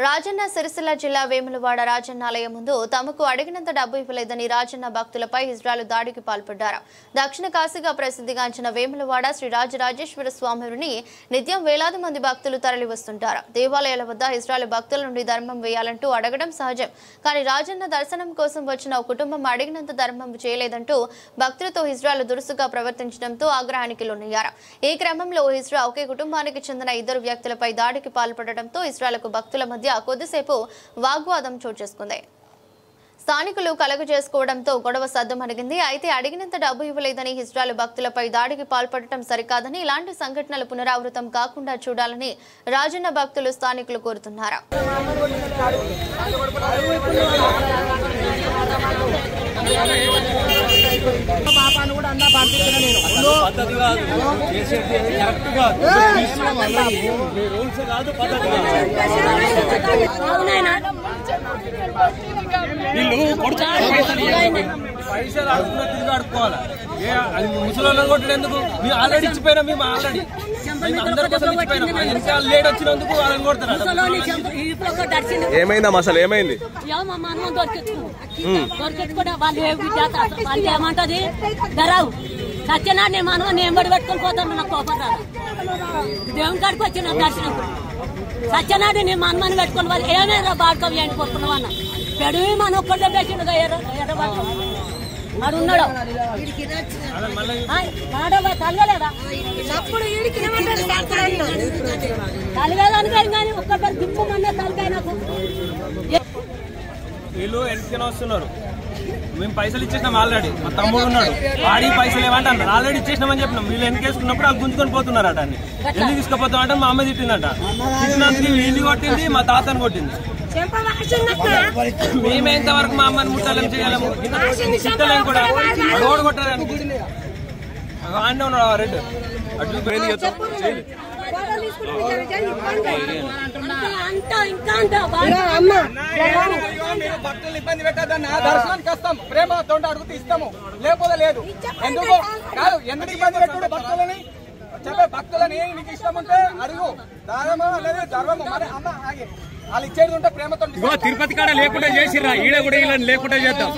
రాజన్న సిరిసిల్ల జిల్లా వేములవాడ రాజన్న ఆలయం ముందు తమకు అడిగినంత డబ్బు ఇవ్వలేదని రాజన్న భక్తులపై ఇజ్రాయెల్ దాడికి పాల్పడ్డారు. దక్షిణ కాశీగా ప్రసిద్ధిగాంచిన వేములవాడ శ్రీ రాజరాజేశ్వర స్వామిని నిత్యం వేలాది మంది భక్తులు తరలివస్తుంటారు. దేవాలయాల వద్ద ఇజ్రాయెల్ భక్తుల నుండి ధర్మం వేయాలంటూ అడగడం సహజం. కానీ రాజన్న దర్శనం కోసం వచ్చిన ఒక కుటుంబం అడిగినంత ధర్మం చేయలేదంటూ భక్తులతో ఇజ్రాయెల్ దురుసుగా ప్రవర్తించడంతో ఆగ్రహానికి లోనయ్యారు. ఈ క్రమంలో ఇజ్రాయెల్ ఒకే కుటుంబానికి చెందిన ఇద్దరు వ్యక్తులపై దాడికి పాల్పడడంతో ఇజ్రాయెల్కు భక్తుల మధ్య కొద్దిసేపు వాగ్వాదం చోటు చేసుకుంది. స్థానికులు కలగ చేసుకోవడంతో గొడవ సద్దుమణిగింది. అయితే అడిగినంత డబ్బు ఇవ్వలేదని ఇజ్రాయెల్ భక్తులపై దాడికి పాల్పడటం సరికాదని, ఇలాంటి సంఘటనలు పునరావృతం కాకుండా చూడాలని రాజన్న భక్తులు స్థానికులు కోరుతున్నారు. పైసలు అడుగుతున్నా తిరిగి అడుక్కోవాలా? ముసలి కొట్టేందుకు మేము ఆల్రెడీ ఇచ్చిపోయినా, మేము ఆల్రెడీ అందరి కోసం ఇచ్చిపోయినా. లేట్ వచ్చినందుకు వాళ్ళని కొడతారు. ఏమైందా అసలు ఏమైంది? దొరికించుకుంటే వాళ్ళు ఏమంటది ధరావు సత్యనా నేను మనం నేను బడి పెట్టుకొని పోతాను. నాకు కోపం రాదు. దేవుని కాడికి వచ్చిన దర్శనం సత్యనాడు నేను మనమని పెట్టుకుని వాళ్ళు ఏమైనా బాడుకోవి ఏంటి కొట్టుకున్నావు అన్న పెడువి మన ఒక్కడే పెట్టిండు ఎర్రబాటు వాడు ఉన్నాడు కలగలేదా కలగదని కానీ ఒక్కటి దిప్పమన్నా తలకాయ నాకు. వీళ్ళు వెనక్కి వస్తున్నారు. మేము పైసలు ఇచ్చేసినాం ఆల్రెడీ. మా తమ్ముడు ఉన్నాడు, వాడి పైసలు ఏమంటే అన్నారు. ఆల్రెడీ ఇచ్చేసినామని చెప్పినాం. వీళ్ళు వెనకేసుకున్నప్పుడు వాళ్ళు గుంజుకొని పోతున్నారట. అన్ని ఎందుకు తీసుకుపోతామంటే మా అమ్మ తిట్టిందట. తిట్టినందుకు వీళ్ళు కొట్టింది, మా తాతను కొట్టింది. మేమే ఇంతవరకు మా అమ్మని ముట్టాలని చేయలేము. తిట్టలేము కూడా. రోడ్డు కొట్టారని ఆడే ఉన్నాడు రెడ్డి అట్లు భక్తులు ఇబ్బంది పెట్టద్దన్న దర్శనానికి వస్తాం, ప్రేమతో అడుగుతూ ఇస్తాము, లేకపోతే లేదు. ఎందుకు కాదు, ఎందుకు ఇబ్బంది పెట్టుడు భక్తులని చెప్పే భక్తులని నీకు ఇష్టం ఉంటే అడుగు. దానమో లేదు ధర్మము మరి అమ్మ వాళ్ళు ఇచ్చేది ఉంటే ప్రేమతో. తిరుపతి కాడ లేకుండా చేసిర్రా, ఈడ కూడా ఇలా లేకుండా చేద్దాం.